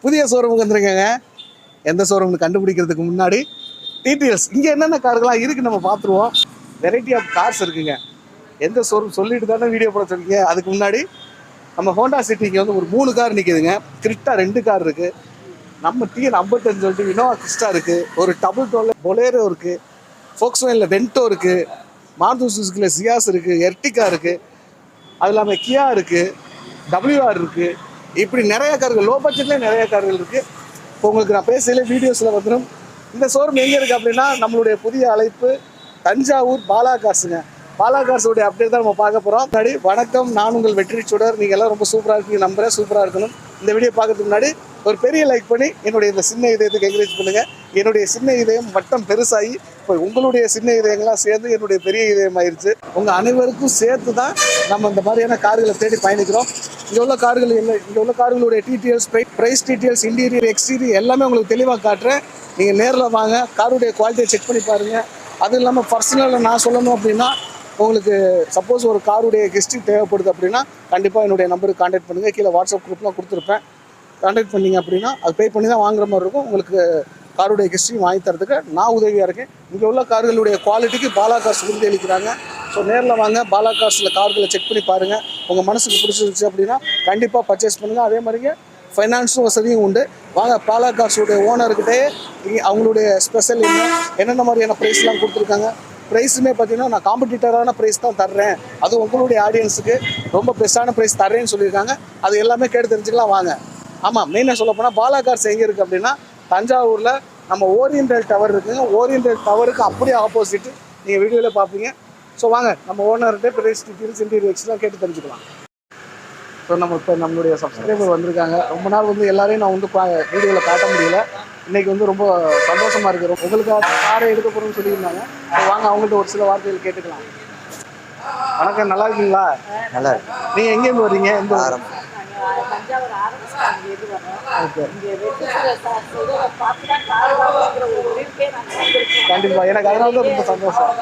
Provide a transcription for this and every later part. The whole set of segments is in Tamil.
புதிய ஷோரூமுக்கு வந்துருக்கேங்க. எந்த ஷோரூம்னு கண்டுபிடிக்கிறதுக்கு முன்னாடி டீட்டெயில்ஸ் இங்கே என்னென்ன கார்கள்லாம் இருக்குது நம்ம பார்த்துருவோம். வெரைட்டி ஆஃப் கார்ஸ் இருக்குங்க. எந்த ஷோரூம் சொல்லிட்டு தானே வீடியோ போட சொல்லிங்க. அதுக்கு முன்னாடி நம்ம ஹோண்டா சிட்டிக்கு வந்து ஒரு 3 கார் நிற்கிதுங்க. கிரிட்டா 2 கார் இருக்குது. நம்ம டிஎன் 55 சொல்லிட்டு இனோவா கிறிஸ்டா இருக்குது. ஒரு டபுள் டோரில் பொலேரோ இருக்குது. ஃபோக்ஸ்வேகனில் வென்டோ இருக்குது. மாருதி சுசுகியில் சியாஸ் இருக்குது. எர்டிகா இருக்குது. அது இல்லாமல் கியா இருக்குது. டபிள்யூஆர் இருக்குது. இப்படி நிறைய கார்கள், லோ பட்ஜெட்லேயே நிறைய கார்கள் இருக்குது. இப்போ உங்களுக்கு நான் பேசல வீடியோஸில் வந்துடும். இந்த ஷோரூம் எங்கே இருக்குது அப்படின்னா நம்மளுடைய புதிய அழைப்பு தஞ்சாவூர் பாலா கார்ஸுங்க. பாலா கார்ஸோடைய அப்டேட் தான் நம்ம பார்க்க போகிறோம். முன்னாடி வணக்கம், நான் உங்கள் வெற்றி சுடர். நீங்கள் எல்லாம் ரொம்ப சூப்பராக இருக்கீங்க, நம்புறேன். சூப்பராக இருக்கணும். இந்த வீடியோ பார்க்கறதுக்கு முன்னாடி ஒரு பெரிய லைக் பண்ணி என்னுடைய இந்த சின்ன இதயத்துக்கு என்கரேஜ் பண்ணுங்கள். என்னுடைய சின்ன இதயம் வட்டம் பெருசாகி இப்போ உங்களுடைய சின்ன இதயங்கள்லாம் சேர்ந்து என்னுடைய பெரிய இதயம் ஆயிடுச்சு. உங்கள் அனைவருக்கும் சேர்த்து தான் நம்ம இந்த மாதிரியான கார்களை தேடி பயணிக்கிறோம். இங்கே உள்ள கார்கள் இல்லை, இங்கே உள்ள கார்களுடைய details, price details, interior, exterior எல்லாமே உங்களுக்கு தெளிவாக காட்டுறேன். நீங்கள் நேரில் வாங்க, காருடைய குவாலிட்டியை செக் பண்ணி பாருங்கள். அதுவும் இல்லாமல் பர்சனலில் நான் சொல்லணும் அப்படின்னா உங்களுக்கு சப்போஸ் ஒரு காருடைய ஹிஸ்ட்ரி தேவைப்படுது அப்படின்னா கண்டிப்பாக என்னுடைய நம்பருக்கு கான்டாக்ட் பண்ணுங்கள். கீழே வாட்ஸ்அப் குரூப்லாம் கொடுத்துருப்பேன். கான்டாக்ட் பண்ணிங்க அப்படின்னா அது பே பண்ணி தான் வாங்குற மாதிரி இருக்கும். உங்களுக்கு காருடைய ஹிஸ்ட்ரி வாங்கி தரதுக்கு நான் உதவியாக இருக்கேன். இங்கே உள்ள கார்களுடைய குவாலிட்டிக்கு பாலா கார்ஸ் உறுதி அளிக்கிறாங்க. ஸோ நேரில் வாங்க, பாலா கார்ஸில் கார்களை செக் பண்ணி பாருங்கள். உங்கள் மனசுக்கு பிடிச்சிருச்சு அப்படின்னா கண்டிப்பாக பர்ச்சேஸ் பண்ணுங்கள். அதே மாதிரிங்க ஃபைனான்ஸும் வசதியும் உண்டு. வாங்க, பாலா கார்ஸுடைய ஓனர்கிட்டே அவங்களுடைய ஸ்பெஷல் என்னென்ன மாதிரியான ப்ரைஸ்லாம் கொடுத்துருக்காங்க. ப்ரைஸுமே பார்த்தீங்கன்னா நான் காம்படிட்டரான ப்ரைஸ் தான் தர்றேன், அது உங்களுடைய ஆடியன்ஸுக்கு ரொம்ப பெஸ்ட்டான ப்ரைஸ் தர்றேன்னு சொல்லியிருக்காங்க. அது எல்லாமே கேட்டு தெரிஞ்சுக்கலாம் வாங்க. ஆமாம், மெயினாக சொல்ல போனால் பாலா கார்ஸ் எங்கே இருக்குது அப்படின்னா தஞ்சாவூரில் நம்ம ஓரியண்டல் டவர் இருக்குதுங்க. ஓரியண்டல் டவருக்கு அப்படியே ஆப்போசிட்டு நீங்கள் வீடியோவில் பார்ப்பீங்க. ஸோ வாங்க, நம்ம ஓனர்கிட்ட ப்ரைஸ் டீட்டெயில்ஸ், இன்டீரியர் எக்ஸ்லாம் கேட்டு தெரிஞ்சுக்கலாம். ஸோ நம்ம இப்போ நம்மளுடைய சப்ஸ்கிரைபர் வந்திருக்காங்க. ரொம்ப நாள் வந்து எல்லாரையும் நான் வந்து வீடியோவில் காட்ட முடியல. இன்றைக்கி வந்து ரொம்ப சந்தோஷமாக இருக்குது. உங்களுக்கு காரை எடுக்க போகிறோம்னு சொல்லியிருந்தாங்க. ஸோ வாங்க, அவங்கள்ட்ட ஒரு சில வார்த்தைகள் கேட்டுக்கலாம். வணக்கம், நல்லா இருக்கீங்களா? நல்லா இருக்கு. நீங்கள் எங்கேருந்து வர்றீங்க? எந்த ஆரம்பம்? கண்டிப்பா, எனக்கு அதனால தான் ரொம்ப சந்தோஷம்.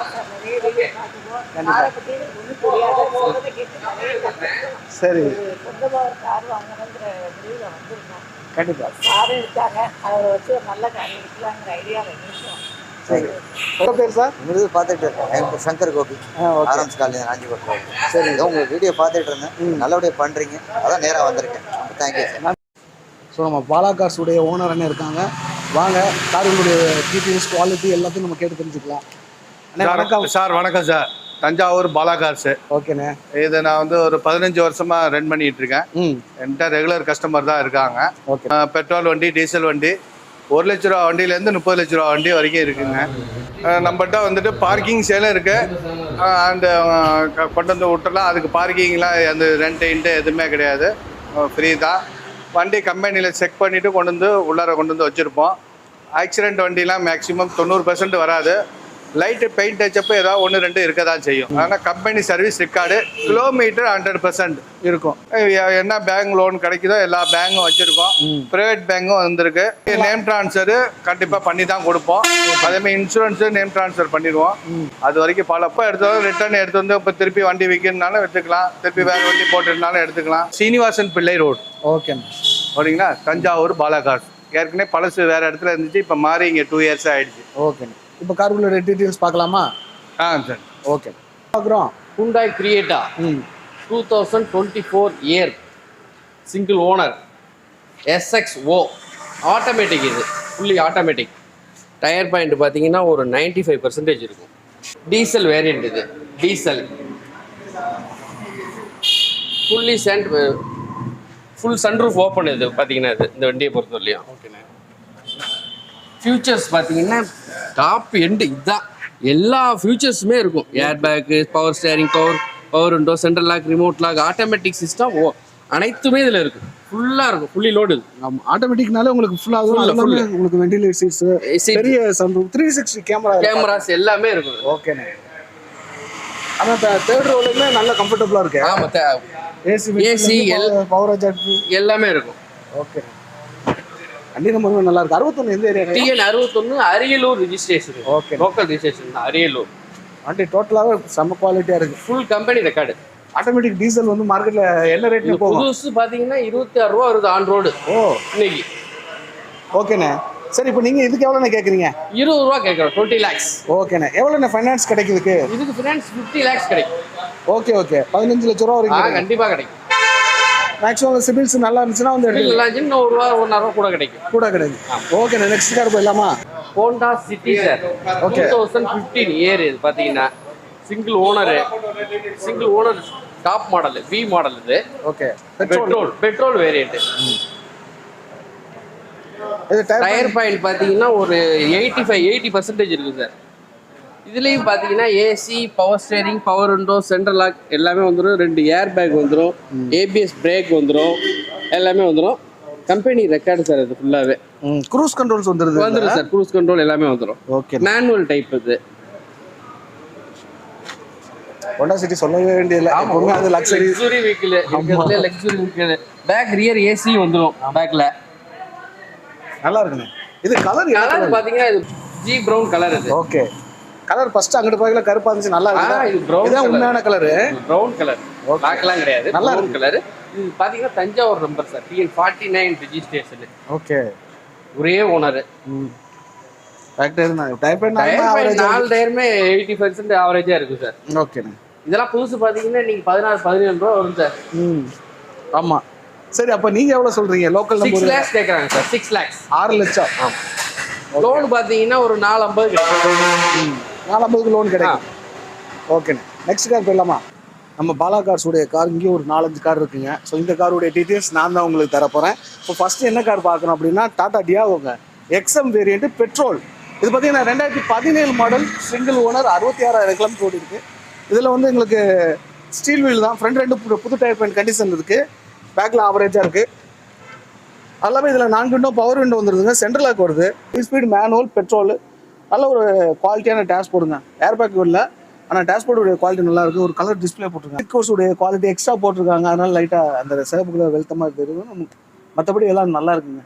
கண்டிப்பா, சரி, கண்டிப்பா. சரி, உங்க பேர் சார்? உங்களுக்கு பார்த்துட்டு இருக்கேன். என் பேர் சங்கர் கோபி, ஆரம்ஸ் காலேஜ் ராஞ்சிபுரம். சரி, உங்க வீடியோ பார்த்துட்டு இருந்தேன். நல்லபடியாக பண்ணுறீங்க, அதான் நேராக வந்திருக்கேன். Thank you sir. ஸோ நம்ம பாலா கார்ஸுடைய ஓனர் என்ன இருக்காங்க, வாங்க கார்களுடைய டீட்டெயில்ஸ், குவாலிட்டி எல்லாத்தையும் நம்ம கேட்டு தெரிஞ்சுக்கலாம். வணக்கம் சார். வணக்கம் சார். தஞ்சாவூர் பாலா கார்ஸு. ஓகேண்ணே. இதை நான் வந்து ஒரு 15 வருஷமாக ரன் பண்ணிட்டு இருக்கேன். என்கிட்ட ரெகுலர் கஸ்டமர் தான் இருக்காங்க. பெட்ரோல் வண்டி, டீசல் வண்டி, 1 லட்ச ரூபா வண்டியிலேருந்து 30 லட்ச ரூபா வண்டி வரைக்கும் இருக்குங்க. நம்மகிட்ட வந்துட்டு பார்க்கிங் சேலும் இருக்குது. அந்த கொண்டு வந்து விட்டுலாம், அதுக்கு பார்க்கிங்லாம் அந்த ரெண்ட் எதுவுமே கிடையாது, ஃப்ரீ தான். வண்டி கம்பெனியில் செக் பண்ணிவிட்டு கொண்டு வந்து உள்ளார கொண்டு வந்து வச்சுருப்போம். ஆக்சிடெண்ட் வண்டிலாம் மேக்ஸிமம் 90% வராது. லைட்டு பெயிண்ட் டச்சப்பு ஏதாவது 1-2 இருக்க தான் செய்யும். ஆனால் கம்பெனி சர்வீஸ் ரெக்கார்டு, கிலோமீட்டர் 100% இருக்கும். என்ன பேங்க் லோன் கிடைக்குதோ எல்லா பேங்கும் வச்சுருக்கோம். ப்ரைவேட் பேங்கும் வந்திருக்கு. நேம் ட்ரான்ஸ்ஃபரு கண்டிப்பாக பண்ணி தான் கொடுப்போம். அதேமாதிரி இன்சூரன்ஸு நேம் ட்ரான்ஸ்ஃபர் பண்ணிடுவோம். அது வரைக்கும் பலப்போ ரிட்டர்ன் எடுத்து வந்து இப்போ திருப்பி வண்டி விற்கணுனாலும் எடுத்துக்கலாம், திருப்பி வேறு வண்டி போட்டுருந்தாலும் எடுத்துக்கலாம். சீனிவாசன் பிள்ளை ரோடு. ஓகே, ஓகேங்களா? தஞ்சாவூர் பாலா கார்ஸ். ஏற்கனவே பழசு வேறு இடத்துல இருந்துச்சு, இப்போ மாறி இங்கே 2 இயர்ஸ் ஆகிடுச்சு. ஓகே, இப்போ கார்களுடைய டீட்டெயில்ஸ் பார்க்கலாமா? சார். ஓகே, பார்க்குறோம். Hyundai Creta 2024 year, single owner, SXO automatic. இது ஃபுல்லி ஆட்டோமேட்டிக். டயர் பாயிண்ட் பார்த்தீங்கன்னா ஒரு 95% இருக்கும். Diesel variant. இது diesel fully full sunroof open. இது பார்த்தீங்கன்னா இது இந்த வண்டியை பொறுத்தவரையும். ஓகேண்ணே. ஃபியூச்சர்ஸ் பார்த்தீங்கன்னா டாப் எண்டு இதுதான். எல்லா ஃபியூச்சர்ஸுமே இருக்கும். Air bag, power steering, power window, central lock, remote lock, automatic system, அனைத்துமே இதில் இருக்குது. ஃபுல்லாக இருக்கும், ஃபுல்லி லோடு. ஆட்டோமேட்டிக்னாலே உங்களுக்கு ஃபுல்லாக உங்களுக்கு வெண்டிலேட்டர் சீட்ஸ், பெரிய சன்ரூஃப், 360 கேமராஸ் எல்லாமே இருக்கும். ஓகேண்ணே. ஆனால் தேர்ட் ரோலுமே நல்ல கம்ஃபர்டபுளாக இருக்கு. ஆமாம், ஏசி பவர் அட்ஜஸ்ட் எல்லாமே இருக்கும். ஓகே, வண்டி நம்பர் நல்லா இருக்கு. 61 எந்த area? TN 61 Ariyalur registration. Okay, local registration தான், அரியலூர். வண்டி டோட்டலாகவே செம்ம குவாலிட்டியாக இருக்குது. Full company record. Automatic diesel வந்து மார்க்கெட்டில் என்ன ரேட் போகும்? புதுசு பார்த்தீங்கன்னா 26 ரூபா வருது ஆன் ரோடு. ஓ, இன்னைக்கு ஓகேண்ணே. சரி, இப்போ நீங்கள் இதுக்கு எவ்வளோண்ணே கேட்குறீங்க? 20 ரூபா கேட்குறோம், 20 lakhs. ஓகேண்ணே. எவ்வளோண்ணே ஃபைனான்ஸ் கிடைக்குதுக்கு? இதுக்கு ஃபினான்ஸ் 50 lakhs கிடைக்கும். ஓகே ஓகே, 15 லட்ச ரூபா வரைக்கும் கண்டிப்பாக கிடைக்கும். மேக்ஸிமம் சிபில்ஸ் நல்லா இருந்துச்சுன்னா வந்து இல்லை, இன்னும் 1 ரூபா 1.5 ரூபா கூட கிடைக்கும். ஓகேண்ணே. நெக்ஸ்ட் கார் போயிடலாமா? Honda City sir, 2015 year. இது பார்த்தீங்கன்னா single owner top model, V model. இது okay. Petrol variant. Tyre point பார்த்தீங்கன்னா ஒரு 80% இருக்குது சார். இதுலேயும் பார்த்தீங்கன்னா AC, power steering, power window, central lock எல்லாமே வந்துடும். 2 ஏர் பேக் வந்துடும், ஏபிஎஸ் பிரேக் வந்துடும், எல்லாமே வந்துடும். கம்பெனி ரெக்கார்டு சார் இது ஃபுல்லாகவே. க்ரூஸ் கண்ட்ரோல்ஸ் வந்துடும் சார். க்ரூஸ் கண்ட்ரோல் எல்லாமே வந்துடும். ஓகே. மேனுவல் டைப் இது. ஹோண்டா சிட்டி சொல்லவே வேண்டியதில்லை. அது luxury vehicle. Luxury vehicle. Back rear AC வந்துடும் பேக்ல. நல்லா இருக்குண்ணே. இது கலர் பார்த்தீங்கன்னா இது ஜி ப்ரௌன் கலர். இது ஓகே. கலர் ஃபர்ஸ்ட் அங்கிட்டு போகல கருப்பா இருந்துச்சு, நல்லா இருக்கு. இது ப்ரௌன், இதான் உண்மையான கலர். ப்ரௌன் கலர், பிளாக்லாம் கிடையாது, நல்லா ப்ரௌன் கலர். இது பாத்தீங்கன்னா Thanjavur number sir, TN 49 registration. Okay. ஒரே ஓனர். ஃபேக்டரி டைப் நாலு டயருமே 80% ஆவரேஜா இருக்கு சார். ஓகேண்ணே. இதெல்லாம் புதுசு பாத்தீங்கன்னா நீங்க 16-17 ரூபா வரும் சார். ஆமா. சரி, அப்ப நீங்க எவ்வளவு சொல்றீங்க? லோக்கல் நம்பர் 6 lakhs கேக்குறாங்க சார். 6 lakhs, 6 லட்சம். லோன் பாத்தீங்கன்னா ஒரு 450 கிடைக்கும். 450 லோன் கிடைக்கும். ஓகேண்ணே. நெக்ஸ்ட் கார் போயிடலாமா? நம்ம பாலா கார்ஸுடைய கார் இங்கே ஒரு 4-5 கார் இருக்குங்க. ஸோ இந்த காருடைய டீட்டெயில்ஸ் நான் தான் உங்களுக்கு தரப்போகிறேன். இப்போ ஃபஸ்ட்டு என்ன கார் பார்க்கணும் அப்படின்னா டாடா டியாகோங்க, XM வேரியண்ட்டு, பெட்ரோல். இது பார்த்தீங்கன்னா 2017 மாடல், சிங்கிள் ஓனர், 66,000 கிலோமீட்டர் ஓடி இருக்குது. இதில் வந்து எங்களுக்கு ஸ்டீல் வீல் தான். ஃப்ரண்ட் 2 புது டயர் பாயிண்ட் கண்டிஷன் இருக்குது. பேக்கில் ஆவரேஜாக இருக்குது. எல்லாமே இதில் 4 விண்டோ பவர் விண்டோ வந்துருதுங்க. சென்ட்ரல் லாக் வருது. Speed manual, petrol. நல்ல ஒரு குவாலிட்டியான டேஷ்போர்டுங்க. ஏர் பேக் இல்லை, ஆனால் டேஷ்போர்டுடைய குவாலிட்டி நல்லா இருக்குது. ஒரு கலர் டிஸ்பிளே போட்டிருக்காங்க. கோர்ஸுடைய குவாலிட்டி எக்ஸ்ட்ரா போட்டிருக்காங்க. அதனால லைட்டாக அந்த சிவப்பு கலர் வெளுத்தமாக தெரியும். மற்றபடி எல்லாம் நல்லா இருக்குங்க.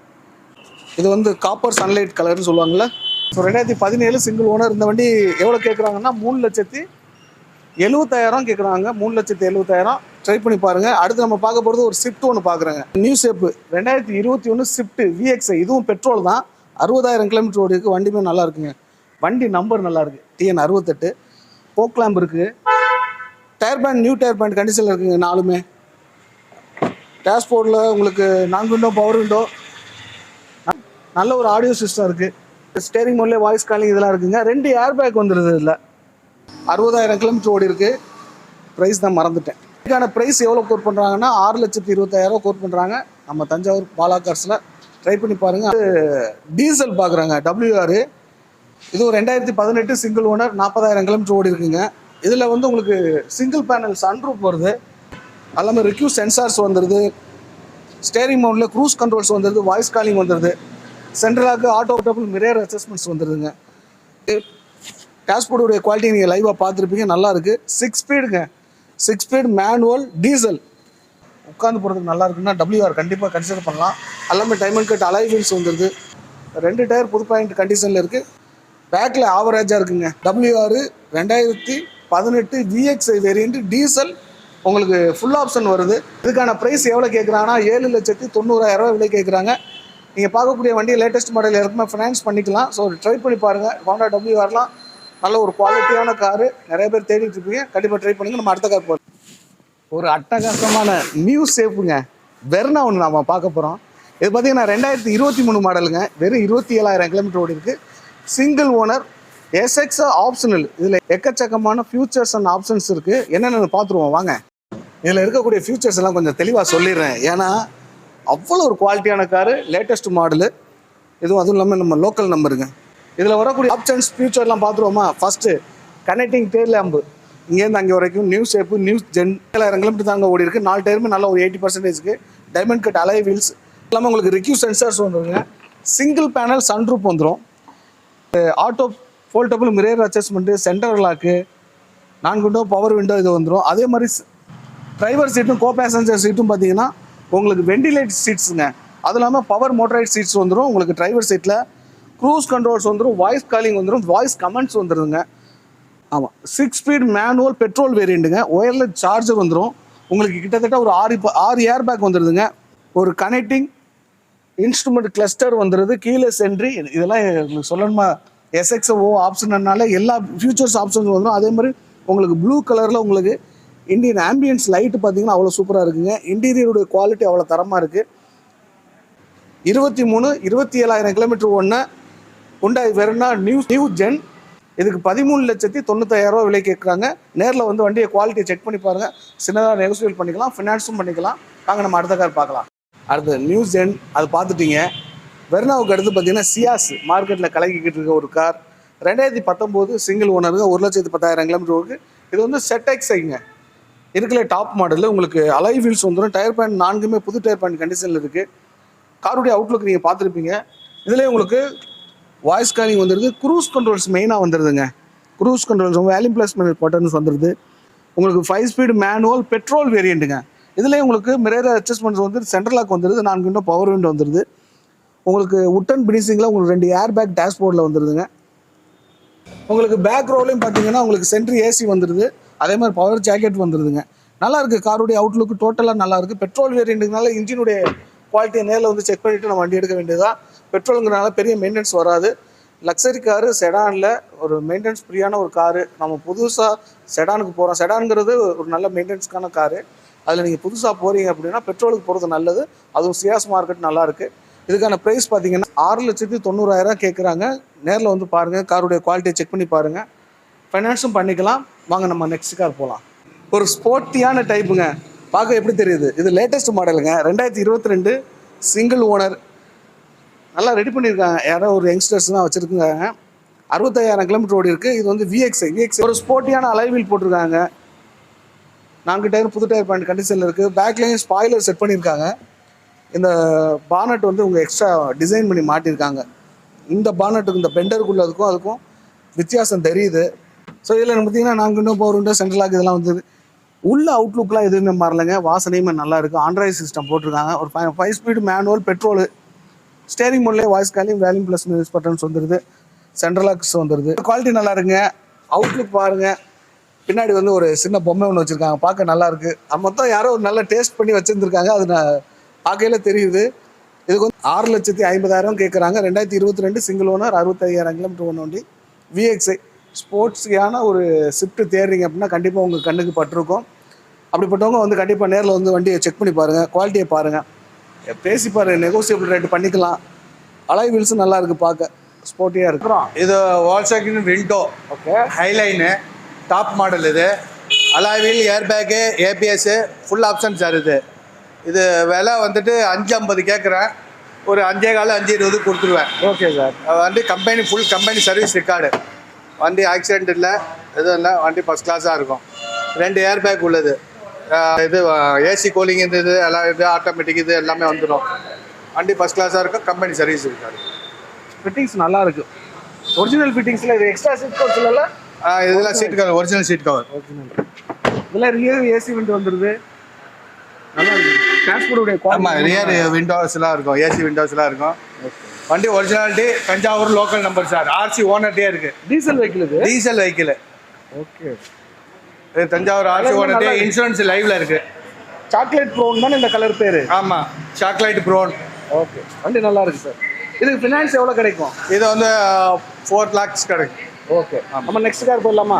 இது வந்து காப்பர் சன்லைட் கலர்னு சொல்லுவாங்கள்ல. So 2017 single owner. இந்த வண்டி எவ்வளோ கேட்குறாங்கன்னா 3,70,000 கேட்குறாங்க. 3,70,000 ட்ரை பண்ணி பாருங்கள். அடுத்து நம்ம பார்க்க போகிறது ஒரு ஸ்விஃப்ட் ஒன்று பார்க்குறேங்க. New shape 2021 Swift VXI. இதுவும் பெட்ரோல் தான். 60,000 கிலோமீட்டர் ஓடி இருக்குது. வண்டியுமே நல்லா இருக்குங்க. வண்டி நம்பர் நல்லா இருக்குது, TN 68. போக் லேம்ப் இருக்குது. Tyre band new tyre band கண்டிஷனில் இருக்குங்க. 4மே டேஷ்போர்டில் உங்களுக்கு 4 விண்டோ பவர் விண்டோ, நல்ல ஒரு ஆடியோ சிஸ்டம் இருக்குது. ஸ்டேரிங் மோட்லேயே வாய்ஸ் காலிங் இதெல்லாம் இருக்குங்க. 2 ஏர் பேக் வந்துடுது. இதில் 60,000 கிலோமீட்டர் ஓடி இருக்குது. ப்ரைஸ் தான் மறந்துட்டேன். இதுக்கான ப்ரைஸ் எவ்வளோ கோட் பண்ணுறாங்கன்னா 6,20,000 கோட் பண்ணுறாங்க. நம்ம தஞ்சாவூர் பாலா கார்ஸில் ட்ரை பண்ணி பாருங்கள். டீசல் பார்க்குறாங்க, WR. இது ஒரு 2018 சிங்கிள் ஓனர், 40,000 கிலோமீட்டர் ஓடி இருக்குங்க. இதில் வந்து உங்களுக்கு சிங்கிள் பேனல் சன்ரூப் வருது. எல்லாமே ரிக்யூ சென்சார்ஸ் வந்துடுது. ஸ்டேரிங் மவுண்டில் க்ரூஸ் கண்ட்ரோல்ஸ் வந்துடுது. வாய்ஸ் காலிங் வந்துடுது. சென்ட்ரலாக்கு ஆட்டோ டபுள் மிரர் அட்ஜஸ்ட்மெண்ட்ஸ் வந்துடுதுங்க. டேஷ்போர்டுடைய குவாலிட்டி நீங்கள் லைவாக பார்த்துருப்பீங்க, நல்லா இருக்குது. 6 ஸ்பீடுங்க, 6 ஸ்பீட் மேனுவல் டீசல். உட்காந்து போகிறதுக்கு நல்லா இருக்குன்னா WR கண்டிப்பாக கன்சிடர் பண்ணலாம். எல்லாமே டைமண்ட் கட் அலாய் வீல்ஸ் வந்துடுது. 2 டயர் புது பாயிண்ட் கண்டிஷனில் இருக்குது. பேக்கில் ஆவரேஜாக இருக்குங்க. WR 2018 VXI variant diesel. உங்களுக்கு ஃபுல் ஆப்ஷன் வருது. இதுக்கான ப்ரைஸ் எவ்வளோ கேட்குறாங்கன்னா 7,90,000 விலை கேட்குறாங்க. நீங்கள் பார்க்கக்கூடிய வண்டியை லேட்டஸ்ட் மாடல் எல்லாருக்குமே ஃபினான்ஸ் பண்ணிக்கலாம். ஸோ ட்ரை பண்ணி பாருங்கள். ஹோண்டா WRலாம் நல்ல ஒரு குவாலிட்டியான காரு. நிறைய பேர் தேடிட்டு இருப்பீங்க, கண்டிப்பாக ட்ரை பண்ணுங்க. நம்ம அடுத்த கார் போகிறோம். ஒரு அட்டகாசமான நியூ ஷேப்புங்க, வெர்னா ஒன்று நம்ம பார்க்க போகிறோம். இது பார்த்தீங்கன்னா 2023 மாடலுங்க. வெறும் 27,000 கிலோமீட்டர் ஓடி இருக்குது. Single owner, SX optional. இதில் எக்கச்சக்கமான ஃபியூச்சர்ஸ் அண்ட் ஆப்ஷன்ஸ் இருக்குது. என்னென்னு பார்த்துருவோம் வாங்க. இதில் இருக்கக்கூடிய ஃபியூச்சர்ஸ் எல்லாம் கொஞ்சம் தெளிவாக சொல்லிடுறேன். ஏன்னா அவ்வளோ ஒரு குவாலிட்டியான காரு, லேட்டஸ்ட் மாடலு. அதுவும் இல்லாமல் நம்ம லோக்கல் நம்பருங்க. இதில் வரக்கூடிய ஆப்ஷன்ஸ் ஃபியூச்சர்லாம் பார்த்துருவோமா? ஃபஸ்ட்டு கனெக்டிங் டெயில் லேம்பு, இங்கேருந்து அங்கே வரைக்கும். New shape, new gen. 7,000 kilometre தாங்க ஓடி இருக்குது. 4 டயருமே நல்ல ஒரு 80%. Diamond cut alloy wheels. எல்லாமே உங்களுக்கு ரிக்யூ சென்சார்ஸ் வந்துருங்க. சிங்கிள் பேனல் சன்ரூப் வந்துடும். Auto foldable mirror adjustment, centre lock, 4 window power window இது வந்துடும். அதே மாதிரி டிரைவர் சீட்டும் கோ பேசஞ்சர் சீட்டும் பார்த்தீங்கன்னா உங்களுக்கு வெண்டிலேட் சீட்ஸுங்க. அது இல்லாமல் பவர் மோட்டரைட் சீட்ஸ் வந்துடும். உங்களுக்கு டிரைவர் சீட்டில் க்ரூஸ் கண்ட்ரோல்ஸ் வந்துடும். வாய்ஸ் காலிங் வந்துடும். வாய்ஸ் கமெண்ட்ஸ் வந்துடுதுங்க. ஆமாம், 6 ஸ்பீட் மேனுவல் பெட்ரோல் வேரியண்ட்டுங்க. ஒயர்லெஸ் சார்ஜர் வந்துடும். உங்களுக்கு கிட்டத்தட்ட ஒரு 6 ஏர் பேக் வந்துடுதுங்க. ஒரு கனெக்டிங் இன்ஸ்ட்ருமெண்ட் கிளஸ்டர் வந்துடுது, கீழே சென்ட்ரி, இதெல்லாம் உங்களுக்கு சொல்லணுமா? SXO ஆப்ஷன்னால எல்லா ஃபியூச்சர்ஸ் ஆப்ஷன்ஸ் வந்துடும். அதே மாதிரி உங்களுக்கு ப்ளூ கலரில் உங்களுக்கு இந்தியன் ஆம்பியன்ஸ் லைட்டு பார்த்தீங்கன்னா அவ்வளோ சூப்பராக இருக்குங்க. இன்டீரியருடைய குவாலிட்டி அவ்வளோ தரமாக இருக்குது. 27,000 கிலோமீட்டர் ஓடின ஹுண்டாய் வெர்னா நியூ ஜென். இதுக்கு 13,95,000 விலை கேட்குறாங்க. நேரில் வந்து வண்டியை குவாலிட்டியை செக் பண்ணி பாருங்கள். சின்னதாக நெகோசியேட் பண்ணிக்கலாம், ஃபினான்ஸும் பண்ணிக்கலாம். வாங்க நம்ம அடுத்த கார் பார்க்கலாம். அடுத்து நியூ ஜென், அது பார்த்துட்டீங்க. வெர்னாவுக்கு அடுத்து பார்த்தீங்கன்னா சியாஸ் மார்க்கெட்டில் கலக்கிக்கிட்டு இருக்க ஒரு கார். 2019 சிங்கிள் ஓனருங்க, 1,10,000 கிலோமீட்டர் இருக்குது. இது வந்து ZXIங்க, இருக்கிற டாப் மாடலில் உங்களுக்கு அலாய் வீல்ஸ் வந்துடும். டயர் பேண்ட் 4மே புது டயர் பேண்ட் கண்டிஷனில் இருக்குது. காருடைய அவுட்லுக் நீங்கள் பார்த்துருப்பீங்க. இதிலே உங்களுக்கு வாய்ஸ் காலிங் வந்துடுது. க்ரூஸ் கண்ட்ரோல்ஸ் மெயினாக வந்துடுதுங்க. க்ரூஸ் கண்ட்ரோல்ஸ் வேல்யூம் ப்ளஸ் பட்டன்ஸ் வந்துடுது. உங்களுக்கு 5 ஸ்பீடு மேனுவல் பெட்ரோல் வேரியண்ட்டுங்க. இதுலேயே உங்களுக்கு மிரர் அட்ஜஸ்ட்மெண்ட்ஸ் வந்து சென்ட்ரல் லாக் வந்துடுது. 4 விண்டோ பவர் விண்டோ வந்துடுது. உங்களுக்கு உட்டன் பினிஷிங்கில் உங்களுக்கு 2 ஏர் பேக் டேஷ்போர்டில் வந்துடுதுங்க. உங்களுக்கு பேக் ரோலையும் பார்த்தீங்கன்னா உங்களுக்கு சென்ட்ரி ஏசி வந்துடுது. அதே மாதிரி பவர் ஜாக்கெட் வந்துடுதுங்க. நல்லா இருக்குது. காருடைய அவுட்லுக்கு டோட்டலாக நல்லா இருக்குது. பெட்ரோல் வேரியண்ட்டுனால இன்ஜினுடைய குவாலிட்டியை நேரில் வந்து செக் பண்ணிவிட்டு நம்ம வண்டி எடுக்க வேண்டியதுதான். பெட்ரோலுங்கிறனால பெரிய மெயின்டெனன்ஸ் வராது. லக்ஸரி காரு, செடானில் ஒரு மெயின்டெனன்ஸ் ஃப்ரீயான ஒரு காரு. நம்ம புதுசாக செடானுக்கு போகிறோம். செடானுங்கிறது ஒரு நல்ல மெயின்டெனன்ஸ்க்கான காரு. அதில் நீங்கள் புதுசாக போகிறீங்க அப்படின்னா பெட்ரோலுக்கு போகிறது நல்லது. அதுவும் சியாஸ் மார்க்கெட் நல்லாயிருக்கு. இதுக்கான ப்ரைஸ் பார்த்தீங்கன்னா 6,90,000 கேட்குறாங்க. நேரில் வந்து பாருங்கள், காருடைய குவாலிட்டியை செக் பண்ணி பாருங்கள். ஃபைனான்ஸும் பண்ணிக்கலாம். வாங்க நம்ம நெக்ஸ்ட் கார் போகலாம். ஒரு ஸ்போர்ட்டியான டைப்புங்க. பார்க்க எப்படி தெரியுது? இது லேட்டஸ்ட் மாடலுங்க. 2022 சிங்கிள் ஓனர். நல்லா ரெடி பண்ணியிருக்காங்க. யாரோ ஒரு யங்ஸ்டர்ஸ் தான் வச்சுருக்காங்க. 65,000 கிலோமீட்டர் ஓடி இருக்குது. இது வந்து VXI ஒரு ஸ்போர்ட்டியான அலைவீல் போட்டிருக்காங்க. 4 டயர் புது டயர் பேண்ட் கண்டிஷனில் இருக்குது. பேக்லேயும் ஸ்பாய்லர் செட் பண்ணியிருக்காங்க. இந்த பானட் வந்து உங்கள் எக்ஸ்ட்ரா டிசைன் பண்ணி மாட்டியிருக்காங்க. இந்த பானட்டுக்கு இந்த பெண்டருக்குள்ளதுக்கும் அதுக்கும் வித்தியாசம் தெரியுது. ஸோ இதில் பார்த்தீங்கன்னா 4 window power window central lock இதெல்லாம் வந்து உள்ள அவுட்லுக்லாம் எதுவுமே மாறலைங்க. வாசனையுமே நல்லா இருக்குது. ஆண்ட்ராய்டு சிஸ்டம் போட்டிருக்காங்க. ஒரு 5 ஸ்பீடு மேனுவல் பெட்ரோல். ஸ்டேரிங் மோட்லேயே voice calling volume plus music buttons வந்துடுது. சென்ட்ரல் லாக்ஸ் வந்துடுது. குவாலிட்டி நல்லா இருக்குங்க. அவுட்லுக் பாருங்கள். பின்னாடி வந்து ஒரு சின்ன பொம்மை ஒன்று வச்சுருக்காங்க. பார்க்க நல்லாயிருக்கு. மொத்தம் யாரோ ஒரு நல்ல டேஸ்ட் பண்ணி வச்சுருந்துருக்காங்க. அது நான் பார்க்கையில் தெரியுது. இதுக்கு வந்து 6,50,000 கேட்குறாங்க. 2022 சிங்கிள் ஓனர், 65,000 கிலோமீட்டர் ஓன வண்டி. VXI ஸ்போர்ட்ஸுக்கான ஒரு ஷிஃப்ட் தேடுறீங்க அப்படின்னா கண்டிப்பாக உங்கள் கண்ணுக்கு பட்டிருக்கும். அப்படிப்பட்டவங்க வந்து கண்டிப்பாக நேரில் வந்து வண்டியை செக் பண்ணி பாருங்கள், குவாலிட்டியை பாருங்கள், பேசி பாருங்கள், நெகோசியபிள் ரேட்டு பண்ணிக்கலாம். அலாய் வீல்ஸும் நல்லா இருக்குது, பார்க்க ஸ்போர்ட்டியாக இருக்கிறோம். இது வால்சாக்கின் விண்டோ, ஓகே, ஹைலைனு டாப் மாடல். இது alloy wheel, air bag, ABS full option sir. இது விலை வந்துட்டு 5,50 கேட்குறேன். ஒரு 5,15 5,20 கொடுத்துருவேன். Okay sir. வண்டி company full company service record. வண்டி ஆக்சிடென்ட் இல்லை, எதுவும் இல்லை. வண்டி ஃபஸ்ட் கிளாஸாக இருக்கும். 2 ஏர் பேக் உள்ளது. இது AC கூலிங் இது எல்லாம், இது ஆட்டோமேட்டிக், இது எல்லாமே வந்துடும். வண்டி ஃபஸ்ட் கிளாஸாக இருக்கும். கம்பெனி சர்வீஸ் இருக்காது. ஃபிட்டிங்ஸ் நல்லா இருக்குது. ஒரிஜினல் ஃபிட்டிங்ஸில் இது எக்ஸ்ட்ரா சீட் கவர் சொல்லல. இதெல்லாம் seat cover, original seat cover. இதெல்லாம் ரியர் AC விண்டோ வந்துடுது. நல்லா இருக்குது. டேஷ்போர்டுடைய குவாலிட்டி. ஆமாம், ரியர் விண்டோஸ்லாம் இருக்கும், AC விண்டோஸ்லாம் இருக்கும். வண்டி originality, Thanjavur local number sir. RC ஓனர்ட்டே இருக்குது. டீசல் வெஹிக்கிள் இது. Diesel vehicle. ஓகே. இது தஞ்சாவூர் RC ஓனர்ட்டே. இன்சூரன்ஸ் லைவ்ல இருக்குது. சாக்லேட் ப்ரௌன் தானே இந்த கலர் பேர்? ஆமாம், சாக்லேட் ப்ரௌன். ஓகே, வண்டி நல்லா இருக்குது சார். இதுக்கு ஃபினான்ஸ் எவ்வளோ கிடைக்கும்? இது வந்து 4 lakhs கிடைக்கும். ஓகே, நம்ம நெக்ஸ்ட் கார் போயிடலாமா?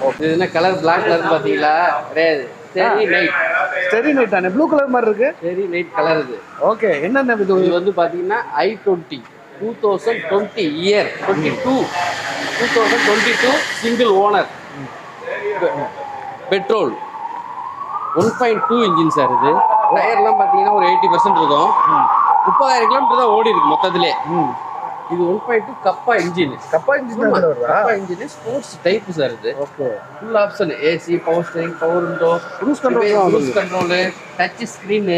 ஓகே. இது என்ன கலர்? பிளாக் கலர் பார்த்தீங்களா? கிடையாது, ஸ்டெரி நைட். ஸ்டெரி நைட் தானே, ப்ளூ கலர் மாதிரி இருக்கு. ஸ்டெரி நைட் கலர் இது. ஓகே, என்னென்ன இது? இது வந்து பார்த்தீங்கன்னா i20 2020 year 2022 single owner, petrol, 1.2 engine sir. இது டயர்லாம் பார்த்தீங்கன்னா ஒரு 80% இருக்கும். 30,000 கிலோமீட்டர் தான் ஓடி இருக்கு மொத்தத்திலே. இது 1.2 கப்பா இன்ஜின். கப்பா இன்ஜின் தான் வருதா? Kappa engine sports type sir. இது okay. Full option, AC, power steering, power window, cruise control, touch screen,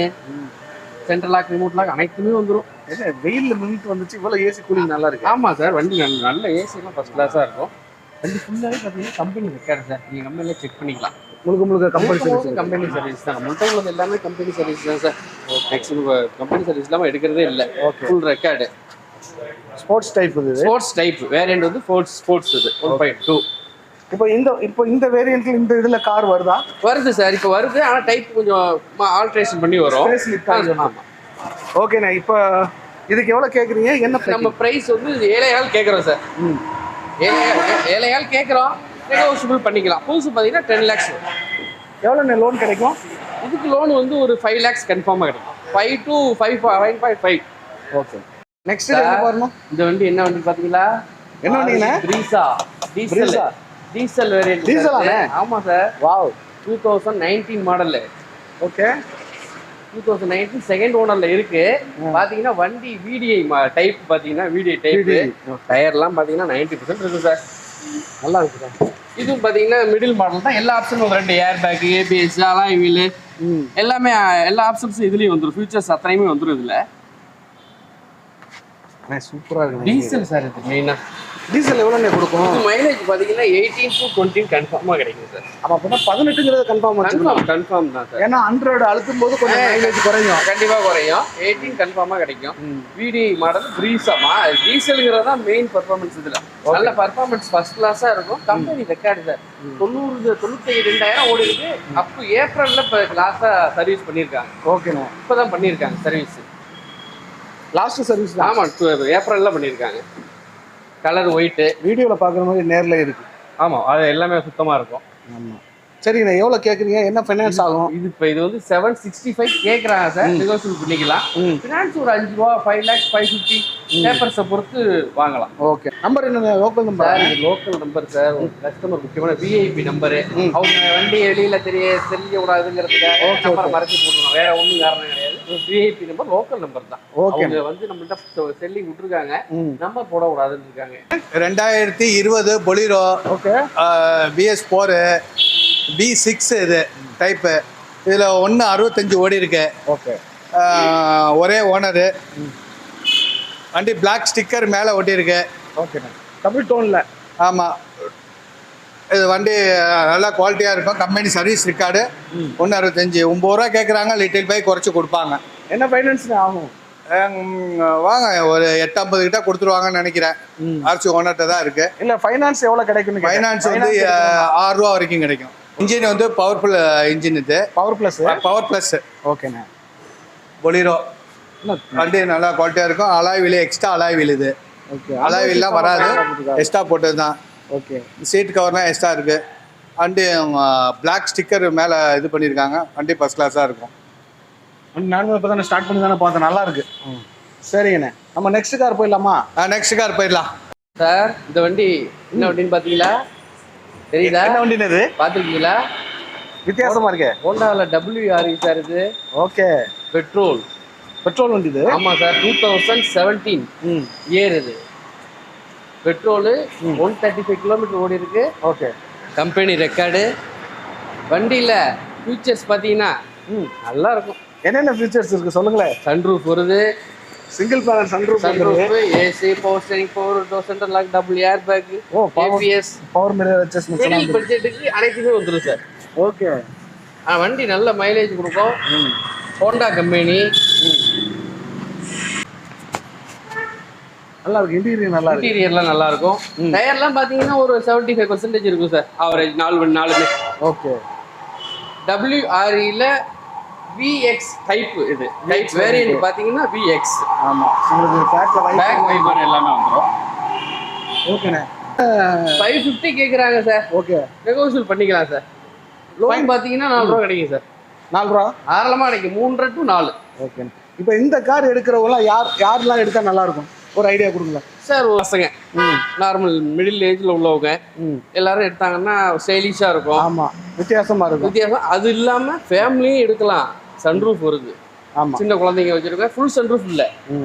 central lock, remote lock அனைத்துமே வந்துடும். என்ன வெயில்ல நின்னுட்டு வந்துச்சு, இவ்வளோ AC கூலிங் நல்லா இருக்கு. ஆமாம் சார், வண்டி நல்ல ஏசிலாம் ஃபர்ஸ்ட் கிளாஸாக இருக்கும். வண்டி ஃபுல்லாகவே பார்த்தீங்கன்னா கம்பெனி ரெக்கார்டு சார். நீங்கள் கம்பெனியில் செக் பண்ணிக்கலாம். முழுக்க கம்பெனி சர்வீஸ். கம்பெனி சர்வீஸ் தான் முழுக்க உள்ளது எல்லாமே கம்பெனி சர்வீஸ் தான் சார். மேக்ஸிமம் கம்பெனி சர்வீஸ் இல்லாமல் எடுக்கிறதே இல்லை. Full record. ஸ்போர்ட்ஸ் டைப் இது. ஸ்போர்ட்ஸ் டைப் வேரியண்ட் வந்து ஸ்போர்ட்ஸ் இது 1.2. இப்போ இந்த வேரியண்ட்ல இந்த இதுல கார் வருதா? வருது சார், இப்போ வருது. ஆனால் டைப் கொஞ்சம் ஆல்ட்ரேஷன் பண்ணி வரும். ஆமாம். ஓகேண்ணா, இப்போ இதுக்கு எவ்வளவு கேக்குறீங்க? என்ன நம்ம பிரைஸ் வந்து 7,000 கேட்குறோம் சார். 7,000 கேட்குறோம், நெகோஷியபிள் பண்ணிக்கலாம். புதுசு பார்த்தீங்கன்னா 10 lakhs. எவ்வளோ லோன் கிடைக்கும்? இதுக்கு லோன் வந்து ஒரு 5 lakhs கன்ஃபார்மாக கிடைக்கும். 5 to 5.5. ஓகே. நெக்ஸ்ட் என்ன பாருங்க. இந்த வண்டி என்ன வண்டி பாத்தீங்களா? என்ன வண்டிங்கண்ணே? Brezza. Diesel variant. டீசலானே? ஆமா sir. Wow. 2019 model. Okay. 2019 second ஓனர்ல இருக்கு. பாத்தீங்கன்னா வண்டி VDI டைப், பாத்தீங்கன்னா VDI டைப். டயர்லாம் பாத்தீங்கன்னா 90% இருக்கு சார். நல்லா இருக்கு சார். இதுவும் பாத்தீங்கன்னா மிடில் மாடல் தான். எல்லா ஆப்ஷனும் வந்து 2 air bag, ABS, alloy wheel எல்லாமே, எல்லா ஆப்ஷன்ஸும் இதுலயும் வந்துடும். ஃபியூச்சர்ஸ் அத்தனையுமே வந்துடும் இதுல. சூப்பரா இருக்கு. டீசல் சார் இது மெயினா. டீசல் எவ்வளோண்ணே கொடுக்கும்? இது மைலேஜ் பாத்தீங்கன்னா 18 to 20 கன்ஃபார்மா கிடைக்கும் சார். அப்ப அப்படின்னா 18ங்கிறது கன்ஃபார்ம் தான் சார். ஏன்னா 100 அழுத்தும் போது கொஞ்சம் மைலேஜ் குறையும். கண்டிப்பா குறையும். 18 கன்ஃபார்மா கிடைக்கும். VDI model Brezza. டீசல்ங்கிறது தான் மெயின் பெர்ஃபார்மன்ஸ் இதுல. நல்ல பெர்ஃபார்மன்ஸ் ஃபர்ஸ்ட் கிளாஸா இருக்கும். Company record sir. 92,000 ஓடி இருக்கு. அப் ஏப்ரல்ல இப்ப லாஸ்டா சர்வீஸ் பண்ணிருக்காங்க. ஓகேண்ணா. இப்பதான் பண்ணிருக்காங்க சர்வீஸ். Last service? ஆமா, ஏப்ரல்ல பண்ணிருக்காங்க. Colour white. வீடியோல பாக்குற மாதிரி நேர்ல இருக்கு. ஆமா, அது எல்லாமே சுத்தமா இருக்கும். ஆமா. சரிண்ணே, எவ்வளவு கேக்குறீங்க? என்ன ஃபைனான்ஸ் ஆகும்? இது வந்து 765 கேக்குறாங்க சார். நெகோஷியபிள் பண்ணிக்கலாம். ஃபினான்ஸ் ஒரு 5 ரூபா, 5 lakhs, 550 பேப்பர்ஸை பொறுத்து வாங்கலாம். ஓகே. நம்பர் என்ன? Local number. Local number sir. ஒரு கஸ்டமர் முக்கியமான VIP நம்பர். அவங்க வண்டி வெளியில தெரிய கூடாதுங்கிறதுக்காக நம்பர் மறைச்சு போட்டுருவாங்க. வேற ஒன்றும் காரணம் கிடையாது. VIP நம்பர் லோக்கல் நம்பர் தான். அவங்க வந்து நம்மள்ட்ட செல்லிங் விட்டுருக்காங்க, நம்பர் போடக்கூடாதுன்னு இருக்காங்க. 2020 பொலிரோ. ஓகே. BS4 B6 இது டைப்பு. இதில் 165 ஓடி இருக்கு. ஓகே. ஒரே ஓனரு. வண்டி பிளாக் ஸ்டிக்கர் மேலே ஒட்டியிருக்கு. ஓகேண்ணா. டபுள் டோனில். ஆமாம், இது வண்டி நல்லா குவாலிட்டியாக இருக்கும். Company service record. 165. 9 ரூபா கேட்குறாங்க. லிட்டில் பை குறைச்சி கொடுப்பாங்க. என்ன ஃபைனான்ஸ் ஆகும்? வாங்க, ஒரு 850 கிட்ட கொடுத்துருவாங்கன்னு நினைக்கிறேன். ஆர்சி ஓனர்கிட்ட தான் இருக்கு. இல்லை, ஃபைனான்ஸ் எவ்வளோ கிடைக்கும்? ஃபைனான்ஸ் வந்து 6 ரூபா வரைக்கும் கிடைக்கும். இன்ஜின் வந்து பவர்ஃபுல் இன்ஜின். இது பவர் ப்ளஸ். ஓகேண்ணா. பொலிரோ வண்டி நல்லா குவாலிட்டியாக இருக்கும். Alloy wheel, extra alloy wheel. இது ஓகே. அலாய் வீல்லாம் வராது, எக்ஸ்ட்ரா போட்டது தான். ஓகே. சீட் கவர்லாம் எக்ஸ்ட்ரா இருக்கு. வண்டி பிளாக் ஸ்டிக்கர் மேலே இது பண்ணியிருக்காங்க. வண்டி ஃபர்ஸ்ட் கிளாஸாக இருக்கும். நானும் இப்போ தானே ஸ்டார்ட் பண்ணி தானே பார்த்தேன். நல்லா இருக்கு. சரிங்கண்ணே, நம்ம நெக்ஸ்ட் கார் போயிடலாமா? நெக்ஸ்ட் கார் போயிடலாம் சார். இந்த வண்டி என்ன வண்டின்னு பார்த்தீங்களா? தெரியுதா? என்ன வண்டின்னு இது பார்த்துருக்கீங்களா? வித்தியாசமா இருக்கு. ஹோண்டாவில் WRE சார் இது. ஓகே. பெட்ரோல் வண்டி இது. ஆமாம் சார். 2017 இயர் இது. பெட்ரோலு 135 கிலோமீட்டர் ஓடி இருக்கு. ஓகே. Company record. வண்டியில் ஃபியூச்சர்ஸ் பார்த்தீங்கன்னா நல்லா இருக்கும். என்னென்ன ஃபீச்சர்ஸ் இருக்கு சொல்லுங்களேன். சன்ரூஃப் வருது. Single panel sunroof, AC, power steering, power window, central lock, double air bag, ABS, power mirror adjustment. Middle பட்ஜெட்டுக்கு அனைத்துமே வந்துரும் சார். ஓகே. வண்டி நல்ல மைலேஜ் கொடுக்கும். Honda company. நல்லா இருக்கு. இன்டீரியர்லாம் நல்லா இருக்கும். டயர்லாம் பாத்தீங்கன்னா ஒரு 75% இருக்கும் சார். Average 4 okay. WRE-ல VX டைப். இது டைப் வேரியன்ட் பாத்தீங்கன்னா VX. ஆமா, உங்களுக்கு பேக் வைப்பர் எல்லாமே வந்துரும். ஓகேண்ணே. 550 கேக்குறாங்க சார். ஓகே. நெகோஷியபிள் பண்ணிக்கலாம் சார். லோன் பாத்தீங்கன்னா 4 ரூபா கிடைக்கும் சார். 4 ரூபா தாராளமா கிடைக்கும். 3.5 to 4. ஓகே. இப்போ இந்த கார் எடுக்கிறவங்களாம் யாரெல்லாம் எடுத்தா நல்லா இருக்கும்? ஒரு ஐடியா கொடுங்களேன் சார். பசங்க நார்மல் மிடில் ஏஜ்ல உள்ளவங்க எல்லாரும் எடுத்தாங்கன்னா ஸ்டைலிஷா இருக்கும். ஆமா, வித்தியாசமா இருக்கும். வித்தியாசம். அது இல்லாம ஃபேமிலியும் எடுக்கலாம். சன்ரூஃப் வருது. ஆமா, சின்ன குழந்தைங்க வச்சிருக்கேன். ஃபுல் சன்ரூஃப் இல்ல,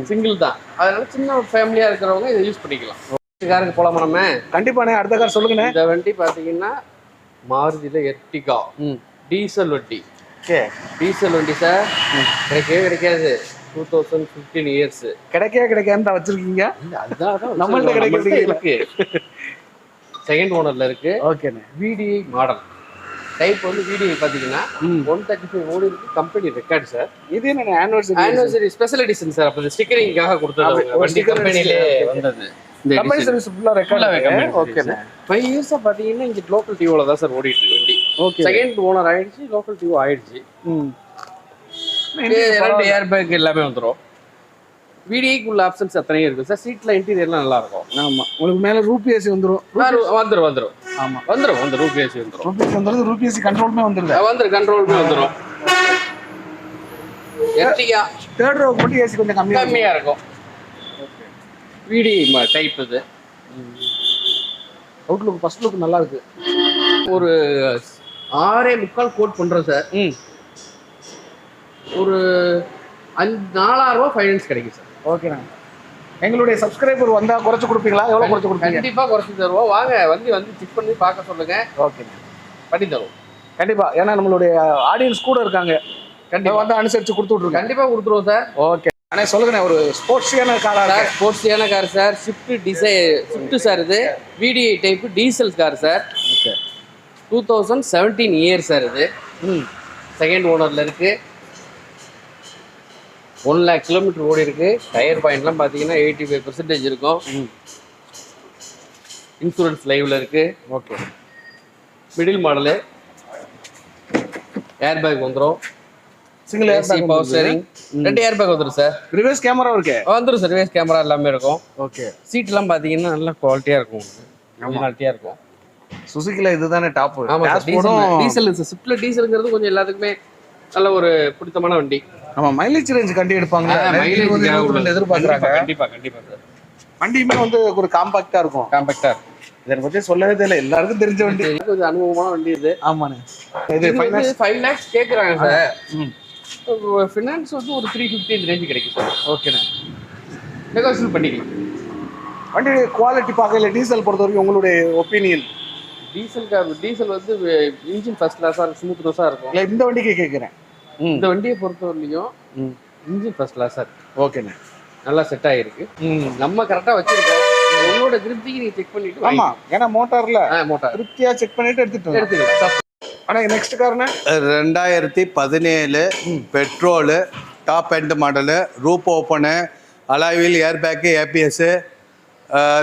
சிங்கிள் தான். அதனால சின்ன ஃபேமிலியா இருக்கிறவங்க இதை யூஸ் பண்ணிக்கலாம். காருக்கு போலாமா நம்ம? கண்டிப்பாண்ணே. அடுத்த கார் சொல்லுங்கண்ணே. இந்த வண்டி பாத்தீங்கன்னா மாருதியில எர்டிகா டீசல் வண்டி. டீசல் வண்டி சார். கிடைக்கவே கிடைக்காது. 2015 இயர்ஸ். கிடைக்காம தான் வச்சிருக்கீங்க. அதுதான் நம்மள்ட்ட இருக்கு. செகண்ட் ஓனர்ல இருக்கு. ஓகேண்ணே. VDI மாடல் டைப் வந்து VDI பாத்தீங்கன்னா 135 ஓடி இருக்கு. Company record sir. இது என்ன ஆனிவர்சரி ஸ்பெஷல் எடிஷன் சார். அப்ப ஸ்டிக்கரிங்காக கொடுத்தது. வண்டி கம்பெனிலே வந்தது. கம்பெனி சர்வீஸ் ஃபுல்லா ரெக்கார்ட். ஓகேண்ணே. 5 இயர்ஸா பாத்தீங்கன்னா இங்க லோக்கல் டிவோல தான் சார் ஓடிட்டு இருக்கு வண்டி. ஓகே. செகண்ட் ஓனர் ஆயிடுச்சு, லோக்கல் டிவோ ஆயிடுச்சு. 2 ஏர் பேக் எல்லாமே வந்துரும். VDI உள்ள ஆப்ஷன்ஸ் அத்தனையும் இருக்கு சார். சீட்ல இன்டீரியர்லாம் நல்லா இருக்கும். ஆமா, உங்களுக்கு மேல ரூபி ஏசி வந்துரும். வந்துரும். ஆமா, வந்துரும் ரூபி ஏசி வந்துரும். ரூபி ஏசி வந்துருது. ரூபி ஏசி கண்ட்ரோலுமே வந்துருது. கண்ட்ரோலுமே வந்துரும். எர்டிகா தேர்ட் ரோ மட்டும் ஏசி கொஞ்சம் கம்மியா இருக்கும். VDI டைப் இது. அவுட்லுக் ஃபர்ஸ்ட் லுக் நல்லா இருக்கு. ஒரு 6.25 கோட் பண்றோம் சார். ஒரு 4000 ரூபாய் ஃபைனான்ஸ் கிடைக்கும் சார். ஓகேண்ணா. எங்களுடைய சப்ஸ்கிரைபர் வந்தா குறைச்சு கொடுப்பீங்களா? எவ்வளவு குறைச்சு கொடுப்பீங்க? கண்டிப்பா குறைச்சு தருவோம். வாங்க வந்து செக் பண்ணி பார்க்க சொல்லுங்க. ஓகேண்ணா, பண்ணி தருவோம் கண்டிப்பா. ஏன்னா நம்மளுடைய ஆடியன்ஸ் கூட இருக்காங்க. கண்டிப்பா வந்து அனுசரிச்சு கொடுத்து விட்டுருங்க. கண்டிப்பா கொடுத்துருவோம் சார். ஓகே அண்ணா, சொல்லுங்கண்ணே. ஒரு ஸ்போர்ட்ஸியான காரா? ஸ்போர்ட்ஸியான கார் சார். Swift sir. இது VDI type diesel car sir. Okay. 2017 year sir. இது செகண்ட் ஓனர்ல இருக்கு. 1 lakh கிலோமீட்டர் ஓடி இருக்கு. டயர் பாயிண்ட்லாம் பார்த்தீங்கன்னா 85% இருக்கும். இன்சூரன்ஸ் லைவ்ல இருக்கு. Okay. Middle model. Air bag வந்துடும். Single air bag, power steering, 2 air bag வந்துடும் சார். ரிவர்ஸ் கேமரா இருக்கு. வந்துடும் சார். ரிவர்ஸ் கேமரா எல்லாமே இருக்கும். ஓகே. சீட்லாம் பார்த்தீங்கன்னா நல்லா குவாலிட்டியா இருக்கும். குவாலிட்டியா இருக்கும். சுசுகில இதுதானே டாப். ஆமா, டீசல் ஸ்விஃப்ட்ல டீசல்ங்கிறது கொஞ்சம் எல்லாத்துக்குமே நல்ல ஒரு பிடித்தமான வண்டி. ஆமா, மைலேஜ் ரேஞ்ச் கண்டி எடுப்பாங்க. மைலேஜ் எதிர்பார்க்கறாங்க. கண்டிப்பா சார். வண்டியுமே வந்து ஒரு காம்பாக்டா இருக்கும். இதை பத்தி சொல்லவே தெரியல, எல்லாருக்கும் தெரிஞ்ச வண்டி. கொஞ்சம் அனுபவமான வண்டி இது. ஆமாண்ணே. இது 5 lakhs கேக்குறாங்க சார். ஃபினான்ஸ் வந்து ஒரு 350 ரேஞ்ச் கிடைக்கும் சார். ஓகேண்ணே, நெகோஷியேட் பண்ணிக்கலாம். வண்டி குவாலிட்டி பார்க்கல. டீசல் பொறுத்த வரைக்கும் உங்களுடைய ஒப்பீனியன்? டீசல் வந்து இன்ஜின் ஃபர்ஸ்ட் கிளாஸா இருக்கும், ஸ்மூத்னஸா இருக்கும். இல்லை, இந்த வண்டிக்கு கேட்குறேன். இந்த வண்டியை பொறுத்தவரையிலையும் இன்ஜின் ஃபர்ஸ்ட் கிளாஸா இருக்கு. ஓகேண்ணே, நல்லா செட் ஆகிருக்கு. நம்ம கரெக்டாக வச்சிருக்கோம். உங்களோட திருப்திக்கு நீங்க செக் பண்ணிட்டு. ஆமா, ஏன்னா மோட்டார்ல மோட்டார் திருப்தியா செக் பண்ணிட்டு எடுத்துக்கலாம். ஆனா நெக்ஸ்ட் கார்னா 2017 petrol, top end model, roof open, alloy wheel, air bag, APS,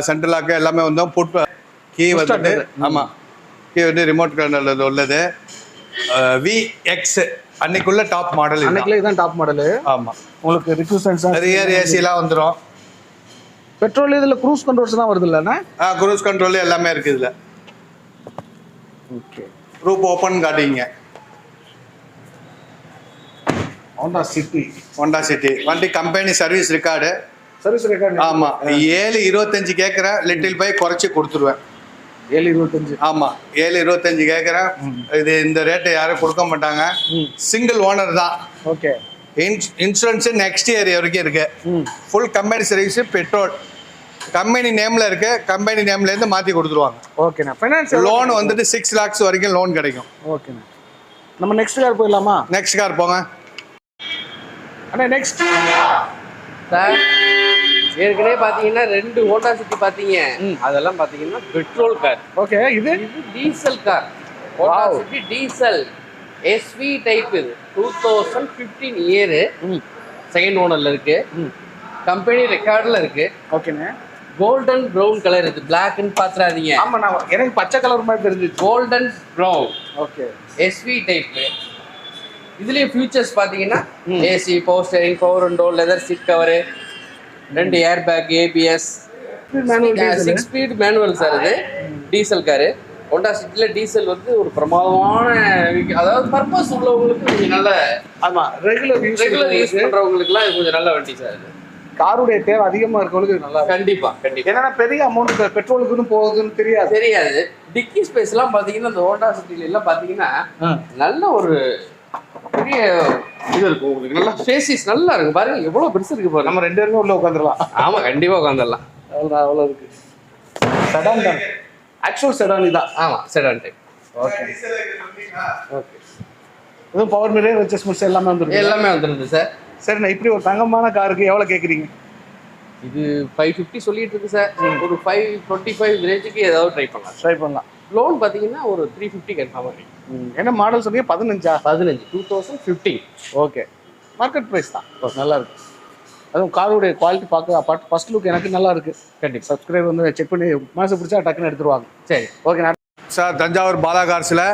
central lock எல்லாமே வந்தோம். புட் கீ வந்துட்டு, ஆமாம், கீ வந்து ரிமோட் கண்ட்ரோல் உள்ளது. VX அன்னைக்குள்ள டாப் மாடல். அன்னைக்குள்ள இதுதான் டாப் மாடல். ஆமாம், உங்களுக்கு ரிக்யூசன்ஸ், ரியர் ஏசிலாம் வந்துடும். பெட்ரோல் இதில் க்ரூஸ் கண்ட்ரோல்ஸ் தான் வருது இல்லைண்ணா? க்ரூஸ் கண்ட்ரோல் எல்லாமே இருக்குது இதில். ஓகே. ரூப் ஓப்பன் காட்டிங்க. ஹோண்டா சிட்டி வண்டி கம்பெனி சர்வீஸ் ரெக்கார்டு. ஆமாம், 7.25 கேட்குறேன். லிட்டில் பை குறைச்சி கொடுத்துருவேன். 7.25. ஆமாம், 7.25 கேட்குறேன். இது இந்த ரேட்டு யாரும் கொடுக்க மாட்டாங்க. சிங்கிள் ஓனர் தான். ஓகே. இன்சூரன்ஸ் நெக்ஸ்ட் இயர் வரைக்கும் இருக்கு. Full company service. Petrol company நேம்ல இருக்கு. கம்பெனி நேம்ல இருந்து மாத்தி கொடுத்துருவாங்க. ஓகேண்ணா. ஃபைனான்ஸ் லோன் வந்துட்டு 6 lakhs வரைக்கும் லோன் கிடைக்கும். ஓகேண்ணா. நம்ம நெக்ஸ்ட் கார் போயிடலாமா? நெக்ஸ்ட் கார் போங்க அண்ணா. நெக்ஸ்ட் சார், ஏற்கனவே பார்த்தீங்கன்னா 2 ஹோண்டா சிட்டி பார்த்தீங்க. அதெல்லாம் பார்த்தீங்கன்னா பெட்ரோல் கார். ஓகே. இது diesel car. Honda city diesel SV type. இது 2015 இயர். செகண்ட் ஓனர்ல இருக்கு. கம்பெனி ரெக்கார்ட்ல இருக்கு. ஓகேண்ணே. Golden brown colour. இது பிளாக்னு பாத்துறாதீங்க. ஆமா, நான் எனக்கு பச்சை கலர் மாதிரி தெரிஞ்சிச்சு. Golden brown. Okay. SV type. இதுலயே ஃபியூச்சர்ஸ் பாத்தீங்கன்னா AC, power steering, power window, leather seat cover, 2 air bag, ABS, 6 speed manual sir. இது டீசல் காரு. ஹோண்டா சிட்டில டீசல் வந்து ஒரு பிரமாதமான, அதாவது பர்பஸ் உள்ளவங்களுக்கு கொஞ்சம் நல்ல, ஆமா, ரெகுலர் யூஸ் பண்றவங்களுக்குலாம் இது கொஞ்சம் நல்ல வண்டி சார். காருடைய தேவை அதிகமா இருக்கவங்களுக்கு நல்லா. கண்டிப்பா. ஏன்னா பெரிய அமௌண்ட் பெட்ரோலுக்குன்னு போகுதுன்னு தெரியாது. டிக்கி ஸ்பேஸ் எல்லாம் பாத்தீங்கன்னா இந்த ஹோண்டா சிட்டில எல்லாம் பாத்தீங்கன்னா நல்ல ஒரு பெரிய இது இருக்கும். உங்களுக்கு நல்லா ஸ்பேசிஸ் நல்லா இருக்கு. பாருங்க எவ்வளவு பெருசு இருக்கு பாருங்க. நம்ம 2 பேருமே உள்ள உட்காந்துடலாம். ஆமா, கண்டிப்பா உட்காந்துடலாம். அவ்வளோ இருக்கு. செடான் தான். ஆக்சுவல் செடான் இதான். ஆமா, செடான் டைப். ஓகே. ஓகே. இது பவர் மிரர் அட்ஜஸ்ட்மென்ட்ஸ் எல்லாமே வந்துருது. எல்லாமே வந்துருது சார். சரிண்ணா, இப்படி ஒரு தங்கமான காருக்கு எவ்வளோ கேட்குறீங்க? இது 550 சொல்லிட்டு இருக்கு சார். ஒரு 525 ரேஞ்சுக்கு ஏதாவது ட்ரை பண்ணலாம். லோன் பார்த்தீங்கன்னா ஒரு 350 கன்ஃபார்மாக இருக்கு. என்ன மாடல் சொன்னீங்க? 15 2015. ஓகே. மார்க்கெட் ப்ரைஸ் தான். நல்லா இருக்கு. அதுவும் காரோடைய குவாலிட்டி பார்க்க ஃபர்ஸ்ட் லுக் எனக்கு நல்லா இருக்கு. கண்டிப்பாக சப்ஸ்கிரைப் வந்து செக் பண்ணி மாசம் பிடிச்சா டக்குன்னு எடுத்துருவாங்க. சரி, ஓகே சார். தஞ்சாவூர் பாலா கார்ஸில்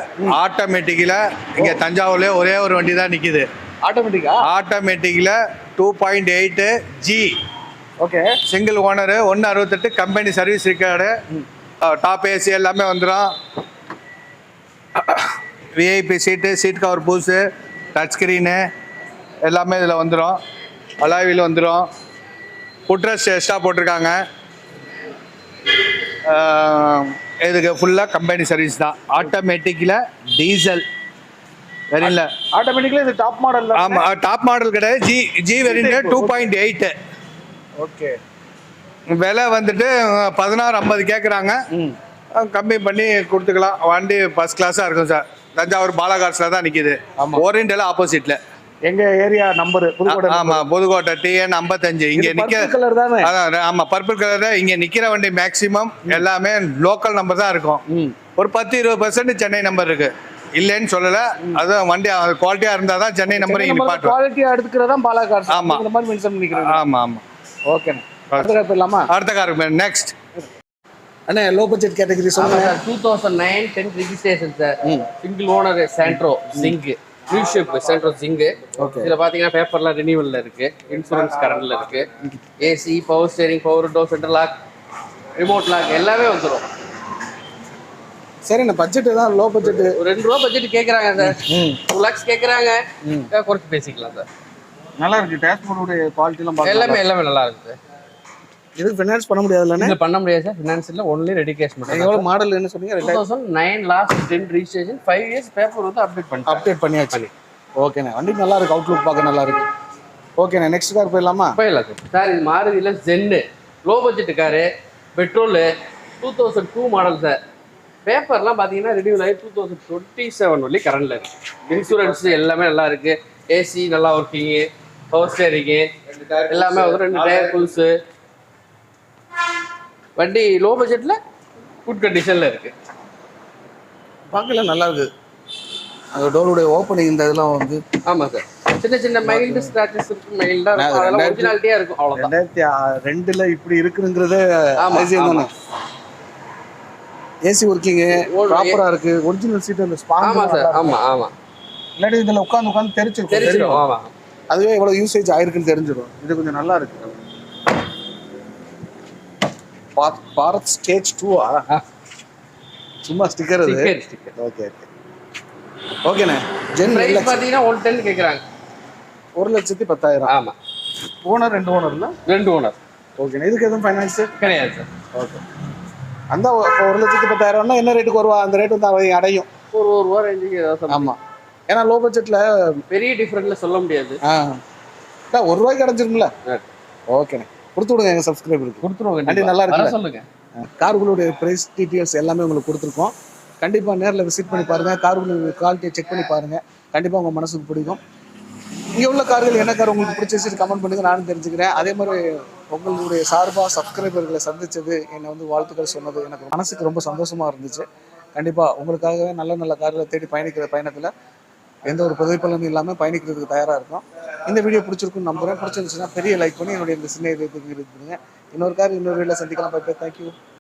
ஆட்டோமேட்டிக்கில் இங்கே தஞ்சாவூர்லேயே ஒரே ஒரு வண்டி தான் நிற்கிது. ஆட்டோமேட்டிக்கில் 2.8 G okay. Single owner 168 company service record top AC எல்லாமே வந்துடும். விஐபி சீட் கவர் பூஸு டச் ஸ்க்ரீனு எல்லாமே இதில் வந்துடும். அலாயில் வந்துடும். ஃபுட்ரெஸ்ட் எக்ஸ்ட்ரா போட்டிருக்காங்க. இதுக்கு ஃபுல்லாக கம்பெனி சர்வீஸ் தான். ஆட்டோமேட்டிக்கில் டீசல் வெரியில். ஆட்டோமேட்டிக்கலி இது டாப் மாடல். ஆமாம், டாப் மாடல் கிடையாது. ஜி வெரியில் 2.8. ஓகே. விலை வந்துட்டு 1650 கேட்குறாங்க. கம்மி பண்ணி கொடுத்துக்கலாம். வண்டி ஃபர்ஸ்ட் கிளாஸாக இருக்கும் சார். தஞ்சாவூர் பாலாகார்ஸில் தான் நிற்கிது. ஓரியண்டல் ஆப்போசிட்டில். எங்க ஏரியா நம்பர் புதுக்கோட்டை. ஆமாம், புதுக்கோட்டை TN 55. இங்கே நிற்க கலர் தானே? அதான், ஆமாம், பர்பிள் கலர். இங்கே நிற்கிற வண்டி மேக்ஸிமம் எல்லாமே லோக்கல் நம்பர் தான் இருக்கும். ஒரு 10-20% சென்னை நம்பர் இருக்கு. இல்லைன்னு சொல்லலை. அதுவும் வண்டி குவாலிட்டியாக இருந்தால் தான் சென்னை நம்பர் இங்கே நிப்பாட்டுவோம். குவாலிட்டியாக எடுத்துக்கிறதா பாலாகார்ஸ். ஆமாம், இந்த மாதிரி மென்ஷன் பண்ணிக்கிறேன். ஆமாம் ஆமாம். ஓகேண்ணே. அடுத்த கார் போயிடலாமா? அடுத்த காருக்கு நெக்ஸ்ட். அண்ணே, லோ பட்ஜெட் கேட்டகரி சொல்லுங்க. 2009-10 registration sir. Single owner Santro Zing new ship Santro Zing. இதுல பாத்தீங்கன்னா பேப்பர்லாம் ரினியூவல்ல இருக்கு. இன்சூரன்ஸ் கரண்ட்ல இருக்கு. AC, power steering, power window, central lock, remote lock எல்லாமே வந்துடும். சரிண்ணே, பட்ஜெட் தான் லோ பட்ஜெட். ஒரு 2 ரூபா பட்ஜெட் கேட்குறாங்க சார். 2 lakhs கேட்குறாங்க. குறைச்சி பேசிக்கலாம் சார். நல்லா இருக்கு. டேஷ்போர்டுடைய குவாலிட்டிலாம் எல்லாமே நல்லா இருக்கு சார். இது ஃபினான்ஸ் பண்ண முடியாதுல்ல? இது பண்ண முடியாது சார். ஃபினான்ஸ்ல ஒன்லி ரெடி கேஷ் மட்டும். எவ்வளவு மாடல் என்ன சொன்னீங்க? 2009 லாஸ்ட் 10 ரெஜிஸ்ட்ரேஷன். 5 years பேப்பர் வந்து அப்டேட் பண்ணியாச்சு. ஓகேண்ணே, வண்டி நல்லா இருக்கு. அவுட்லுக் பார்க்க நல்லா இருக்கு. ஓகேண்ணே, நெக்ஸ்ட் கார் போயிடலாமா? போயிடலாம் சார். சார் இது மாருதியில் Zen low budget car. Petrol 2002 model sir. பேப்பர்லாம் பார்த்தீங்கன்னா ரினியூவல் ஆகி 2027 வரைக்கும் கரண்டில் இருக்கு. இன்சூரன்ஸ் எல்லாமே நல்லா இருக்கு. ஏசி நல்லா ஒர்க்கிங்கு, பவர் ஸ்டேரிங்கு எல்லாமே வந்து 2 டயர் புதுசு. வண்டி லோ பட்ஜெட்ல குட் கண்டிஷன்ல இருக்கு. பார்க்கல நல்லா இருக்கு. அந்த டோருடைய ஓப்பனிங் இந்த இதெல்லாம் வந்து. ஆமாம் சார். சின்ன மைல்டு ஸ்க்ராச்சஸ் இருக்கு. மைல்டா இருக்கும். அதெல்லாம் ஒரிஜினாலிட்டியா இருக்கும். அவ்வளவுதான். 2002ல இப்படி இருக்குங்கிறதே அதிசயம் தானே. ஏசி ஒர்க்கிங் ப்ராப்பரா இருக்கு. ஒரிஜினல் சீட் அந்த ஸ்பாஞ்ச். ஆமா சார். ஆமா. இல்லாட்டி இதுல உட்கார்ந்து தெரிச்சிரும். ஆமா. அதுவே எவ்வளவு யூசேஜ் ஆயிருக்குன்னு தெரிஞ்சிடும். இது கொஞ்சம் நல்லா இருக்கு. பாரத் ஸ்டேஜ் 2 சும்மா ஸ்டிக்கர் அது. ஓகே. ஓகேண்ணே. ஜென் பிரைஸ் பாத்தீங்கன்னா 110 கேக்குறாங்க. 1,10,000. ஆமா. ஓனர் 2 ஓனர்ல? 2 ஓனர். ஓகேண்ணே. இதுக்கு எதுவும் ஃபைனான்ஸ் கிடையாது சார். ஓகே. அந்த 1,10,000னா என்ன ரேட்டுக்கு வருவா? அந்த ரேட் வந்து அவங்க அடையும். ஒரு ரூபா ரேஞ்சுக்கு ஏதாவது. ஆமா. ஏன்னா லோ பட்ஜெட்ல பெரிய டிஃபரன்ட்ல சொல்ல முடியாது. ஒரு ரூபாய்க்கு அடைஞ்சிருங்களா? ஓகேண்ணே, கொடுத்து விடுங்க. எங்க சப்ஸ்கிரைபருக்கு கொடுத்துருவோங்க. வண்டி நல்லா இருக்கு. சொல்லுங்க. கார்களுடைய பிரைஸ் டீட்டெயில்ஸ் எல்லாமே உங்களுக்கு கொடுத்துருக்கோம். கண்டிப்பா நேரில் விசிட் பண்ணி பாருங்க. கார்களுடைய குவாலிட்டியை செக் பண்ணி பாருங்க. கண்டிப்பா உங்க மனசுக்கு பிடிக்கும். இங்க உள்ள கார்கள் என்ன கார் உங்களுக்கு பிடிச்சிச்சு கமெண்ட் பண்ணுங்க. நானும் தெரிஞ்சுக்கிறேன். அதே மாதிரி உங்களுடைய சார்பா சப்ஸ்கிரைபர்களை சந்திச்சது, என்னை வந்து வாழ்த்துக்கள் சொன்னது எனக்கு மனசுக்கு ரொம்ப சந்தோஷமா இருந்துச்சு. கண்டிப்பா உங்களுக்காகவே நல்ல கார்களை தேடி பயணிக்கிற பயணத்துல எந்த ஒரு புதைப்பலனும் இல்லாமல் பயணிக்கிறதுக்கு தயாராக இருக்கும். இந்த வீடியோ பிடிச்சிருக்குன்னு நம்புறேன். பிடிச்சிருந்துச்சுன்னா பெரிய லைக் பண்ணி என்னுடைய இந்த சின்ன இது பண்ணுங்க. இன்னொரு கார் இன்னொரு வீடியோவில் சந்திக்கலாம். பை. தேங்க்யூ.